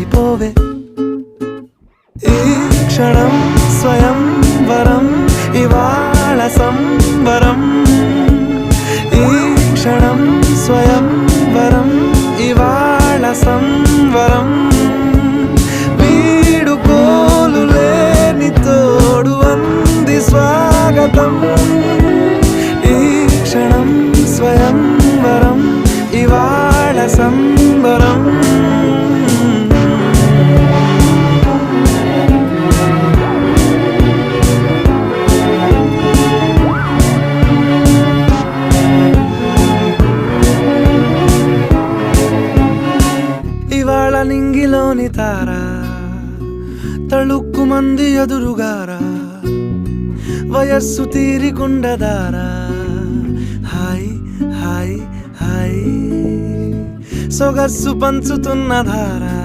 పడిపోవే ఈ క్షణం స్వయంవరం ఇవాళ సంబరం ఈ క్షణం స్వయంవరం ఇవాళ సంవరం వీడుకోలు లేని తోడు అంది స్వాగతం ఈ క్షణం స్వయంవరం ఇవాళ సంబరం ఇవాళ నింగిలోని తార తళుక్కు మంది ఎదురుగారా వయస్సు తీరికుండదారా హాయ్ హాయ్ హాయ్ సొగస్సు పంచుతున్న ధారా